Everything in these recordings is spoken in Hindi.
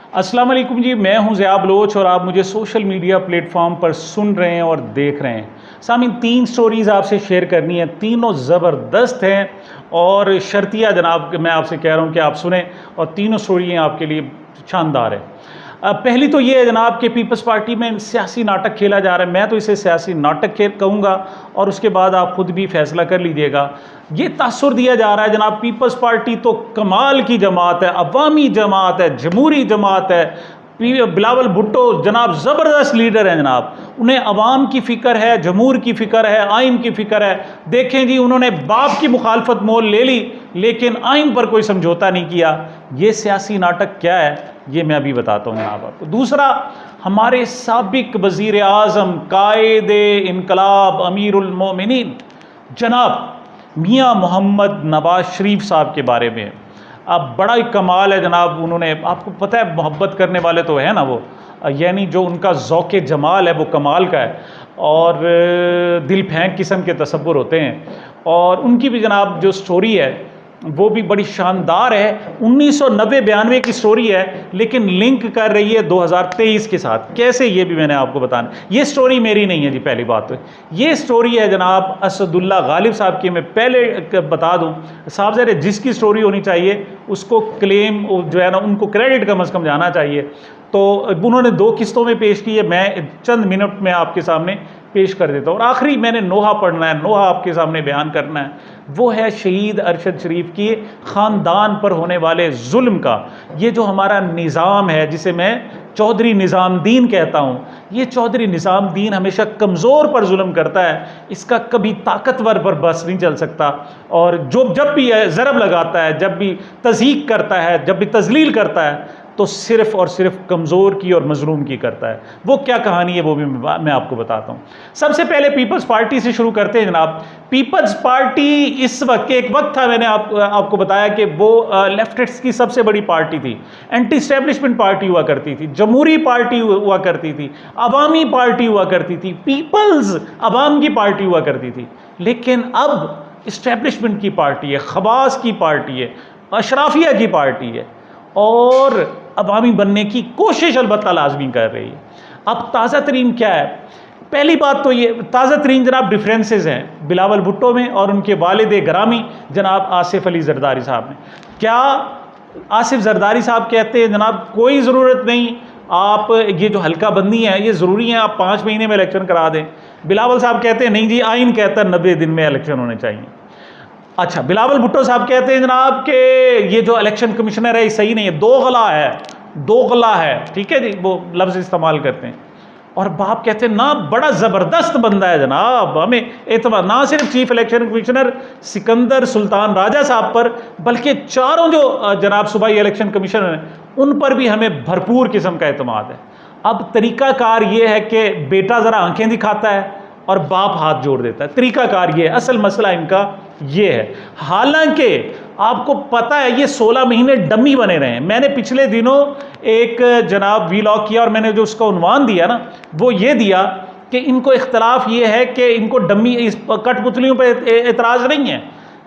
अस्सलाम वालेकुम जी, मैं हूं ज़िया बलोच और आप मुझे सोशल मीडिया प्लेटफॉर्म पर सुन रहे हैं और देख रहे हैं। सामीन, 3 स्टोरीज़ आपसे शेयर करनी है, तीनों ज़बरदस्त हैं और शर्तिया जनाब मैं आपसे कह रहा हूं कि आप सुने और तीनों स्टोरियाँ आपके लिए शानदार है। पहली तो ये है जनाब कि पीपल्स पार्टी में सियासी नाटक खेला जा रहा है। मैं तो इसे सियासी नाटक खेल कहूँगा और उसके बाद आप खुद भी फैसला कर लीजिएगा। ये तासुर दिया जा रहा है जनाब पीपल्स पार्टी तो कमाल की जमात है, अवामी जमात है, जमहूरी जमात है। बिलावल भुट्टो जनाब ज़बरदस्त लीडर हैं जनाब, उन्हें अवाम की फ़िक्र है, जमहूर की फ़िक्र है, आइन की फ़िक्र है। देखें जी, उन्होंने बाप की मुखालफत मोल ले ली लेकिन आइन पर कोई समझौता नहीं किया। ये सियासी नाटक क्या है ये मैं अभी बताता हूँ जनाब आपको। दूसरा, हमारे साबिक वज़ीर आज़म कायदे इनकलाब अमीरुल मोमिनीन जनाब मियाँ मोहम्मद नवाज शरीफ साहब के बारे में अब बड़ा ही कमाल है जनाब। उन्होंने, आपको पता है मोहब्बत करने वाले तो है ना वो, यानी जो उनका ज़ौक़े जमाल है वो कमाल का है और दिल फेंक किस्म के तसव्वुर होते हैं। और उनकी भी जनाब जो स्टोरी है वो भी बड़ी शानदार है। 1990-92 की स्टोरी है लेकिन लिंक कर रही है 2023 के साथ। कैसे, ये भी मैंने आपको बताना। ये स्टोरी मेरी नहीं है जी, पहली बात तो ये स्टोरी है जनाब असदुल्ला गालिब साहब की। मैं पहले बता दूं साहब, ज़रा जिसकी स्टोरी होनी चाहिए उसको क्लेम जो है ना, उनको क्रेडिट कम अज़ कम जाना चाहिए। तो उन्होंने 2 किस्तों में पेश की है, मैं चंद मिनट में आपके सामने पेश कर देता हूँ। और आखिरी मैंने नोहा पढ़ना है, नोहा आपके सामने बयान करना है। वो है शहीद अरशद शरीफ की ख़ानदान पर होने वाले जुल्म का। ये जो हमारा निज़ाम है जिसे मैं चौधरी निज़ामुद्दीन कहता हूँ, ये चौधरी निज़ामुद्दीन हमेशा कमज़ोर पर जुल्म करता है, इसका कभी ताकतवर पर बस नहीं चल सकता। और जो जब भी ज़रब लगाता है, जब भी तज़हीक करता है, जब भी तज़लील करता है तो सिर्फ़ और सिर्फ कमज़ोर की और मज़लूम की करता है। वो क्या कहानी है वो भी मैं आपको बताता हूँ। सबसे पहले पीपल्स पार्टी से शुरू करते हैं जनाब। पीपल्स पार्टी इस वक्त, एक वक्त था, मैंने आपको बताया कि वो लेफ्टिस्ट की सबसे बड़ी पार्टी थी, एंटी इस्टेब्लिशमेंट पार्टी हुआ करती थी, जमहूरी पार्टी हुआ करती थी, अवामी पार्टी हुआ करती थी, पीपल्स अवाम की पार्टी हुआ करती थी। लेकिन अब इस्टेब्लिशमेंट की पार्टी है, खबास की पार्टी है, अशराफिया की पार्टी है और अवामी बनने की कोशिश अलबत्ता लाजमी कर रही है। अब ताज़ा तरीन क्या है? पहली बात तो ये ताज़ा तरीन जनाब डिफरेंसेस हैं बिलावल भुट्टो में और उनके वालिद ग्रामी जनाब आसिफ अली जरदारी साहब में। क्या आसिफ जरदारी साहब कहते हैं जनाब कोई ज़रूरत नहीं, आप ये जो हल्का बंदी है ये ज़रूरी है, आप 5 महीने में इलेक्शन करा दें। बिलावल साहब कहते हैं नहीं जी, आइन कहता है 90 दिन में इलेक्शन होने चाहिए। अच्छा, बिलावल भुट्टो साहब कहते हैं जनाब कि ये जो इलेक्शन कमिश्नर है ये सही नहीं है, दोगला है, ठीक है जी, वो लफ्ज़ इस्तेमाल करते हैं। और बाप कहते हैं ना, बड़ा ज़बरदस्त बंदा है जनाब, हमें एतबार ना सिर्फ chief election commissioner Sikandar Sultan Raja साहब पर बल्कि चारों जो जनाब सूबाई इलेक्शन कमिश्नर हैं उन पर भी हमें भरपूर किस्म का एतमाद है। अब तरीक़ाकार ये है कि बेटा ज़रा आंखें दिखाता है और बाप हाथ जोड़ देता है, तरीक़ाकार ये है, असल मसला इनका ये है। हालांकि आपको पता है ये 16 महीने डम्मी बने रहे हैं। मैंने पिछले दिनों एक जनाब वीलॉग किया और मैंने जो उसका उन्वान दिया ना वो ये दिया कि इनको इख्तलाफ ये है कि इनको डम्मी, इस कठपुतलियों पर एतराज़ नहीं है।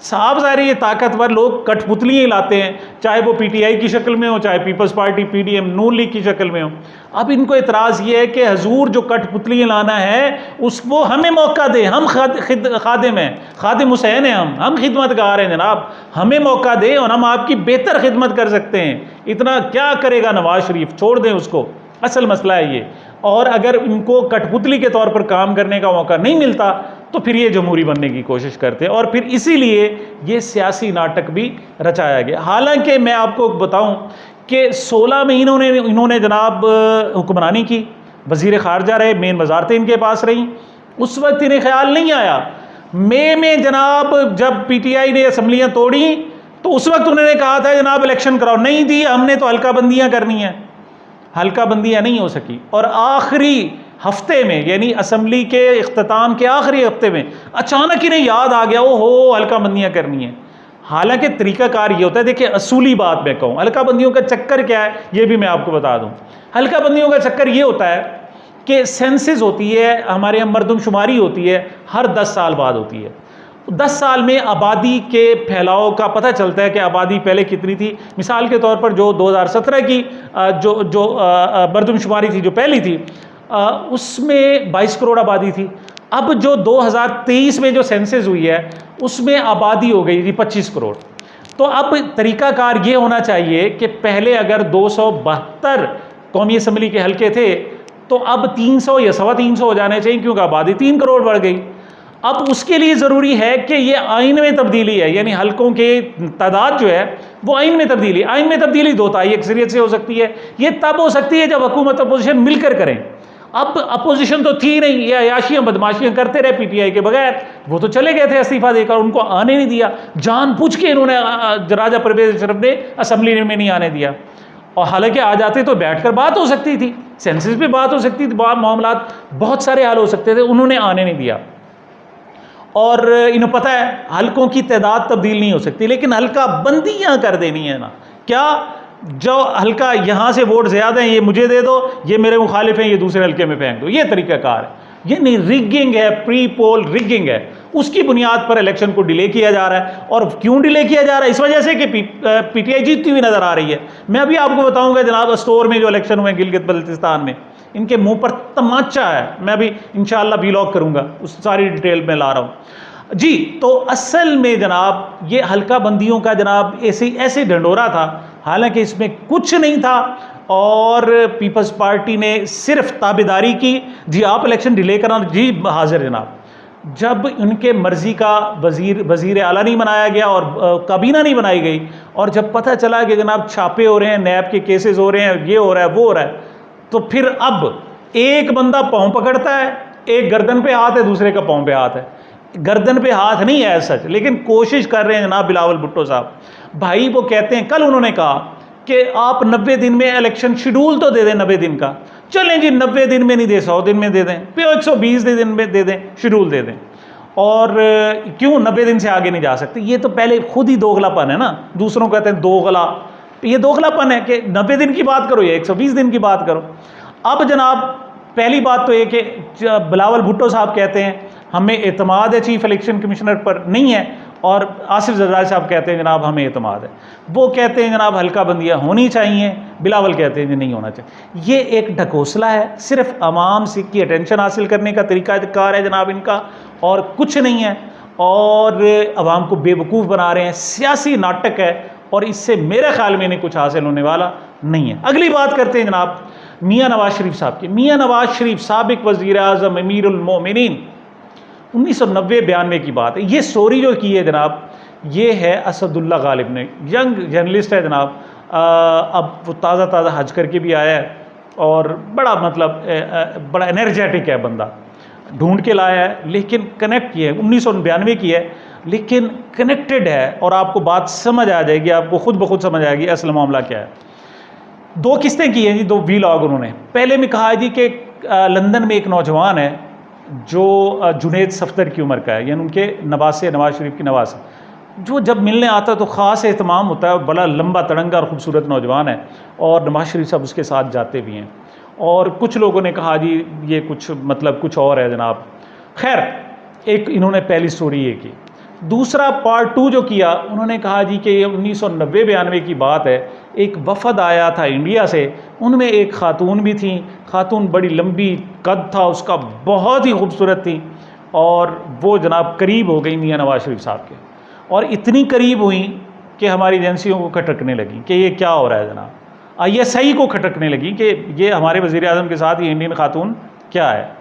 साहब ज़ाहिर ये ताकतवर लोग कठपुतलियाँ ही लाते हैं, चाहे वो पीटीआई की शक्ल में हो, चाहे पीपल्स पार्टी पीडीएम नून लीग की शक्ल में हो। अब इनको इतराज़ ये है कि हजूर जो कठपुतलियाँ लाना है उसको हमें मौका दे, हम खादिम हैं, खादिम हुसैन हैं, हम खिदमतगार हैं जनाब, हमें मौका दे और हम आपकी बेहतर खिदमत कर सकते हैं। इतना क्या करेगा नवाज शरीफ, छोड़ दें उसको, असल मसला है ये। और अगर इनको कठपुतली के तौर पर काम करने का मौका नहीं मिलता तो फिर ये जमहूरी बनने की कोशिश करते हैं और फिर इसीलिए ये सियासी नाटक भी रचाया गया। हालांकि मैं आपको बताऊं कि 16 महीनों ने इन्होंने जनाब हुक्मरानी की, वज़ीर ख़ारजा रहे, मेन वजारतें इनके पास रहीं। उस वक्त इन्हें ख्याल नहीं आया, मई में जनाब जब पीटीआई ने असम्बलियाँ तोड़ी तो उस वक्त उन्होंने कहा था जनाब इलेक्शन कराओ, नहीं जी हमने तो हल्का बंदियाँ करनी है। हल्का बंदियाँ नहीं हो सकी और आखिरी हफ्ते में, यानी असम्बली के इख्तिताम के आखिरी हफ्ते में अचानक इन्हें याद आ गया, ओ हो हल्का बंदियाँ करनी है। हालांकि तरीक़ाकार ये होता है, देखिए असूली बात मैं कहूँ, हल्का बंदियों का चक्कर क्या है ये भी मैं आपको बता दूँ। हल्का बंदियों का चक्कर ये होता है कि सेंसिस होती है हमारे यहाँ, मरदमशुमारी होती है हर 10 साल बाद होती है 10 साल में आबादी के फैलाव का पता चलता है कि आबादी पहले कितनी थी। मिसाल के तौर पर जो 2017 की जो मरदमशुमारी थी, जो पहली थी, उसमें 22 करोड़ आबादी थी। अब जो 2023 में जो सेंसस हुई है उसमें आबादी हो गई थी 25 करोड़। तो अब तरीकाकार ये होना चाहिए कि पहले अगर 272 कौमी असम्बली के हल्के थे तो अब 300 या 325 हो जाने चाहिए, क्योंकि आबादी 3 करोड़ बढ़ गई। अब उसके लिए ज़रूरी है कि ये आइन में तब्दीली है, यानी हल्कों के तादाद जो है वो आइन में तब्दीली। आइन में तब्दीली 2/3 अक्सरियत से हो सकती है। ये तब हो सकती है जब हुकूमत अपोजिशन मिलकर करें। अब अपोजिशन तो थी नहीं, ये अयाशियाँ बदमाशियाँ करते रहे पीटीआई के बगैर। वो तो चले गए थे इस्तीफा देकर, उनको आने नहीं दिया। जानबूझ के इन्होंने राजा परवेज अशरफ ने असम्बली में नहीं आने दिया। और हालांकि आ जाते तो बैठकर बात हो सकती थी, सेंसस पे बात हो सकती थी, मामलात बहुत सारे हल हो सकते थे। उन्होंने आने नहीं दिया। और इन्हें पता है हल्कों की तादाद तब्दील नहीं हो सकती, लेकिन हल्का बंदियां कर देनी है ना। क्या जो हल्का यहाँ से वोट ज़्यादा हैं ये मुझे दे दो, ये मेरे मुखालिफ हैं ये दूसरे हल्के में फेंक दो, ये तरीक़ाकार है। ये नहीं, रिगिंग है, प्री पोल रिगिंग है। उसकी बुनियाद पर इलेक्शन को डिले किया जा रहा है। और क्यों डिले किया जा रहा है? इस वजह से कि पीटीआई जीतती हुई नज़र आ रही है। मैं अभी आपको बताऊंगा जनाब, स्टोर में जो इलेक्शन हुए गिलगित बल्तिस्तान में, इनके मुंह पर तमाचा है। मैं अभी इंशाअल्लाह व्लॉग करूंगा, उस सारी डिटेल में ला रहा हूँ जी। तो असल में जनाब ये हल्का बंदियों का जनाब ऐसे ढंडोरा था, हालांकि इसमें कुछ नहीं था। और पीपल्स पार्टी ने सिर्फ ताबेदारी की, जी आप इलेक्शन डिले कराना, जी हाजिर जनाब। जब उनके मर्जी का वजीर आला नहीं बनाया गया और काबीना नहीं बनाई गई, और जब पता चला कि जनाब छापे हो रहे हैं, नैब के केसेस हो रहे हैं, ये हो रहा है वो हो रहा है, तो फिर अब एक बंदा पाँव पकड़ता है, एक गर्दन पे हाथ है, दूसरे का पाँव पे हाथ है। गर्दन पे हाथ नहीं है सच, लेकिन कोशिश कर रहे हैं जनाब बिलावल भुट्टो साहब। भाई वो कहते हैं, कल उन्होंने कहा कि आप 90 दिन में इलेक्शन शेड्यूल तो दे दें 90 दिन का। चलें जी, 90 दिन में नहीं दे, 100 दिन में दे दें, फिर 120 दिन में दे दें, शेड्यूल दे दें। और क्यों 90 दिन से आगे नहीं जा सकते? ये तो पहले खुद ही दोगलापन है ना। दूसरों को कहते हैं दोगला, ये दोगलापन है कि 90 दिन की बात करो या 120 दिन की बात करो। अब जनाब पहली बात तो ये कि बिलावल भुट्टो साहब कहते हैं हमें एतमाद है चीफ इलेक्शन कमिश्नर पर, नहीं है। और आसिफ जरदारी साहब कहते हैं जनाब हमें एतमाद है। वो कहते हैं जनाब हल्का बंदियाँ होनी चाहिए, बिलावल कहते हैं नहीं होना चाहिए। ये एक ढकोसला है, सिर्फ आवाम से की अटेंशन हासिल करने का तरीक़ाकार है जनाब इनका, और कुछ नहीं है। और आवाम को बेवकूफ़ बना रहे हैं, सियासी नाटक है, और इससे मेरे ख्याल में नहीं कुछ हासिल होने वाला नहीं है। अगली बात करते हैं जनाब मियाँ नवाज शरीफ साहब की। मियाँ नवाज शरीफ साबिक वज़ीर आज़म अमीरुल मोमिनीन, 1990-92 की बात है। ये स्टोरी जो की है जनाब, ये है असदुल्ला गालिब ने, यंग जर्नलिस्ट है जनाब। अब वो ताज़ा हज करके भी आया है, और बड़ा मतलब बड़ा एनर्जेटिक है बंदा, ढूंढ के लाया है, लेकिन कनेक्ट किया है। 1992 की है, लेकिन कनेक्टेड है, और आपको बात समझ आ जाएगी, आपको खुद ब खुद समझ आएगी असल मामला क्या है। 2 किस्तें की हैं जी, 2 व्लॉग उन्होंने। पहले में कहा जी कि लंदन में एक नौजवान है जो जुनैद सफदर की उम्र का है, यानी उनके नवासे, नवाज शरीफ की नवासे, जो जब मिलने आता है तो ख़ास एहतमाम होता है। बड़ा लंबा तड़ंगा और ख़ूबसूरत नौजवान है, और नवाज शरीफ साहब उसके साथ जाते भी हैं। और कुछ लोगों ने कहा जी ये कुछ मतलब कुछ और है जनाब। खैर, एक इन्होंने पहली स्टोरी ये की। दूसरा पार्ट 2 जो किया, उन्होंने कहा जी कि ये 1990-92 की बात है। एक वफ़द आया था इंडिया से, उनमें एक ख़ातून भी थी। ख़ातून बड़ी लंबी कद था उसका, बहुत ही खूबसूरत थी, और वो जनाब करीब हो गई मियाँ नवाज शरीफ साहब के, और इतनी करीब हुई कि हमारी एजेंसियों को खटकने लगी कि ये क्या हो रहा है जनाब। ISI को खटकने लगी कि ये हमारे वज़ीर आज़म के साथ ये इंडियन खातून क्या है।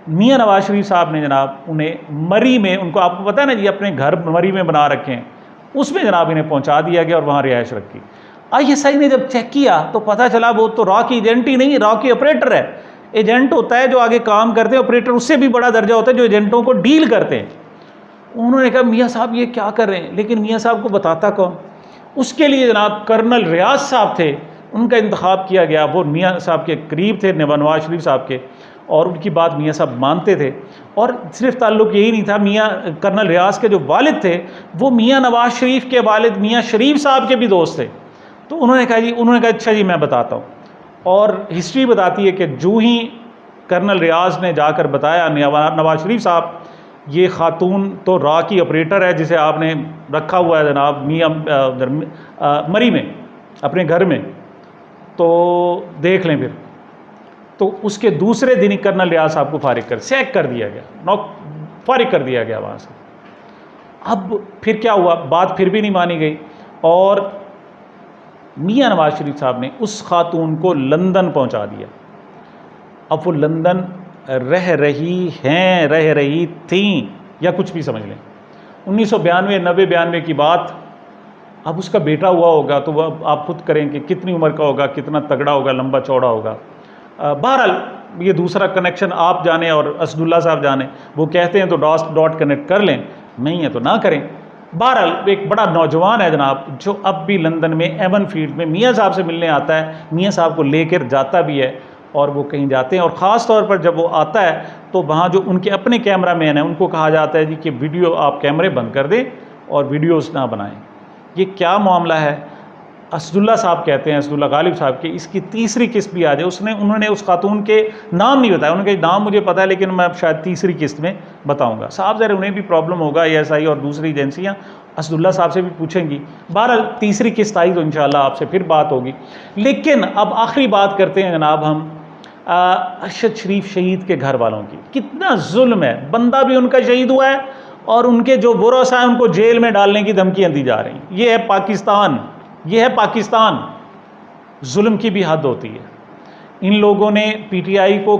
मियाँ नवाज शरीफ साहब ने जनाब उन्हें मरी में, उनको आपको पता है ना जी, अपने घर मरी में बना रखे हैं, उसमें जनाब इन्हें पहुंचा दिया गया और वहाँ रिहाइश रखी। ISI ने जब चेक किया तो पता चला वो तो रॉ की एजेंट ही नहीं, रॉ की ऑपरेटर है। एजेंट होता है जो आगे काम करते हैं, ऑपरेटर उससे भी बड़ा दर्जा होता है जो एजेंटों को डील करते हैं। उन्होंने कहा मियाँ साहब ये क्या कर रहे हैं, लेकिन मियाँ साहब को बताता कौन। उसके लिए जनाब कर्नल रियाज साहब थे, उनका इंतखाब किया गया। वो मियाँ साहब के करीब थे, नवाज शरीफ साहब के, और उनकी बात मियाँ साहब मानते थे। और सिर्फ ताल्लुक़ यही नहीं था, मियाँ कर्नल रियाज के जो वालिद थे वो मियाँ नवाज शरीफ के वालिद मियाँ शरीफ साहब के भी दोस्त थे। तो उन्होंने कहा अच्छा जी मैं बताता हूँ। और हिस्ट्री बताती है कि जो ही कर्नल रियाज ने जाकर बताया नवाज शरीफ साहब ये खातून तो रा की ऑपरेटर है जिसे आपने रखा हुआ है जनाब मियाँ मरी में अपने घर में, तो देख लें फिर। तो उसके दूसरे दिन ही कर्नल रियाज साहब को सैक कर दिया गया, फारिग कर दिया गया वहाँ से। अब फिर क्या हुआ, बात फिर भी नहीं मानी गई और मियाँ नवाज शरीफ साहब ने उस खातून को लंदन पहुँचा दिया। अब वो लंदन रह रही थी या कुछ भी समझ लें, 1992 की बात। अब उसका बेटा हुआ होगा तो वह आप खुद करें कि कितनी उम्र का होगा, कितना तगड़ा होगा, लंबा चौड़ा होगा। बहरहाल ये दूसरा कनेक्शन आप जाने और असदुल्ला साहब जाने, वो कहते हैं तो डॉट कनेक्ट कर लें, नहीं है तो ना करें। बहरहाल एक बड़ा नौजवान है जनाब, जो अब भी लंदन में एवन फील्ड में मियाँ साहब से मिलने आता है, मियाँ साहब को लेकर जाता भी है और वो कहीं जाते हैं। और ख़ास तौर पर जब वो आता है तो वहाँ जो उनके अपने कैमरा मैन हैं उनको कहा जाता है जी कि वीडियो आप कैमरे बंद कर दें और वीडियोस ना बनाएं। ये क्या मामला है? असदुल्ला साहब कहते हैं, असदुल्ला गालिब साहब की इसकी तीसरी किस्त भी आ जाए। उन्होंने उस खातून के नाम नहीं बताया, उनके नाम मुझे पता है लेकिन मैं अब शायद तीसरी किस्त में बताऊंगा। साहब ज़रा उन्हें भी प्रॉब्लम होगा, ASI और दूसरी एजेंसियां असदुल्ला साहब से भी पूछेंगी। बहरहाल तीसरी किस्त आई तो इंशाअल्लाह आपसे फिर बात होगी। लेकिन अब आखिरी बात करते हैं जनाब हम अरशद शरीफ शहीद के घर वालों की। कितना जुल्म है, बंदा भी उनका शहीद हुआ है और उनके जो बुरोसा है उनको जेल में डालने की धमकियाँ दी जा रही। ये है पाकिस्तान, ये है पाकिस्तान। जुल्म की भी हद होती है। इन लोगों ने PTI को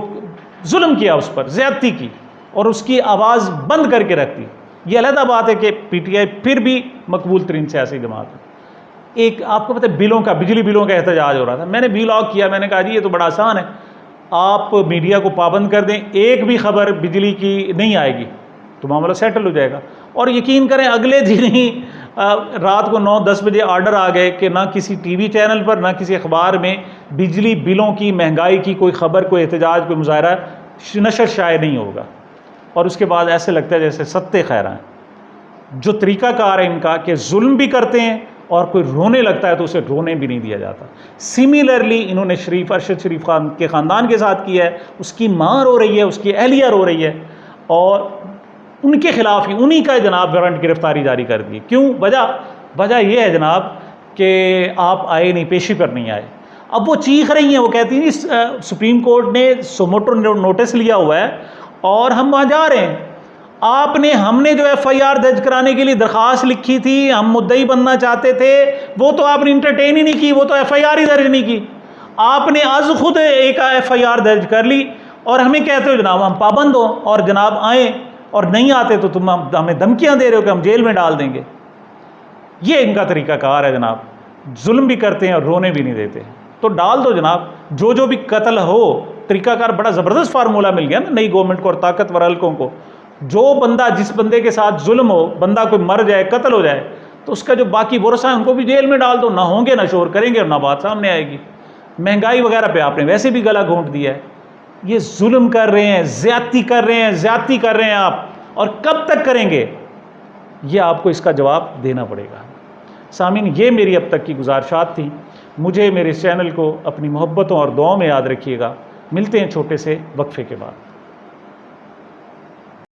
जुल्म किया, उस पर ज़्यादती की और उसकी आवाज़ बंद करके रख दी। ये अलग बात है कि PTI फिर भी मकबूल तरीन सियासी जमात है। एक आपको पता है बिलों का, बिजली बिलों का एहतजाज हो रहा था, मैंने व्लॉग किया, मैंने कहा जी ये तो बड़ा आसान है, आप मीडिया को पाबंद कर दें, एक भी खबर बिजली की नहीं आएगी तो मामला सेटल हो जाएगा। और यकीन करें अगले दिन ही रात को 9-10 बजे ऑर्डर आ गए कि ना किसी TV चैनल पर ना किसी अखबार में बिजली बिलों की, महंगाई की कोई खबर, कोई एहतजाज, कोई मुजाहरा नशर शाये नहीं होगा। और उसके बाद ऐसे लगता है जैसे सत्ते खैर हैं। जो तरीक़ाकार है इनका कि जुल्म भी करते हैं और कोई रोने लगता है तो उसे रोने भी नहीं दिया जाता। सिमिलरली इन्होंने अरशद शरीफ खान के ख़ानदान के साथ किया है। उसकी माँ रो रही है, उसकी अहलिया रो रही है और उनके खिलाफ ही उन्हीं का जनाब वारंट गिरफ्तारी जारी कर दी। क्यों? वजह यह है जनाब कि आप आए नहीं, पेशी पर नहीं आए। अब वो चीख रही हैं, वो कहती हैं सुप्रीम कोर्ट ने सुमोटो नोटिस लिया हुआ है और हम वहाँ जा रहे हैं। हमने जो FIR दर्ज कराने के लिए दरख्वास्त लिखी थी, हम मुद्दई बनना चाहते थे, वो तो आपने इंटरटेन ही नहीं की, वो तो FIR ही दर्ज नहीं की। आपने आज खुद एक FIR दर्ज कर ली और हमें कहते हो जनाब हम पाबंद हो और जनाब आए, और नहीं आते तो तुम हमें धमकियां दे रहे हो कि हम जेल में डाल देंगे। ये इनका तरीक़ाकार है जनाब, जुल्म भी करते हैं और रोने भी नहीं देते। तो डाल दो जनाब, जो भी कत्ल हो, तरीक़ाकार बड़ा ज़बरदस्त फार्मूला मिल गया ना नई गवर्नमेंट को और ताकतवर हल्कों को। जो बंदा, जिस बंदे के साथ जुल्म हो, बंदा कोई मर जाए, कत्ल हो जाए, तो उसका जो बाकी बुरसा है उनको भी जेल में डाल दो। ना होंगे, ना शोर करेंगे और ना बात सामने आएगी। महंगाई वगैरह पे आपने वैसे भी गला घोंट दिया है। ये जुल्म कर रहे हैं, ज़्यादती कर रहे हैं आप, और कब तक करेंगे ये आपको इसका जवाब देना पड़ेगा। सामीन, ये मेरी अब तक की गुजारिशात थी। मुझे, मेरे चैनल को अपनी मोहब्बतों और दुआओं में याद रखिएगा। मिलते हैं छोटे से वक्फे के बाद।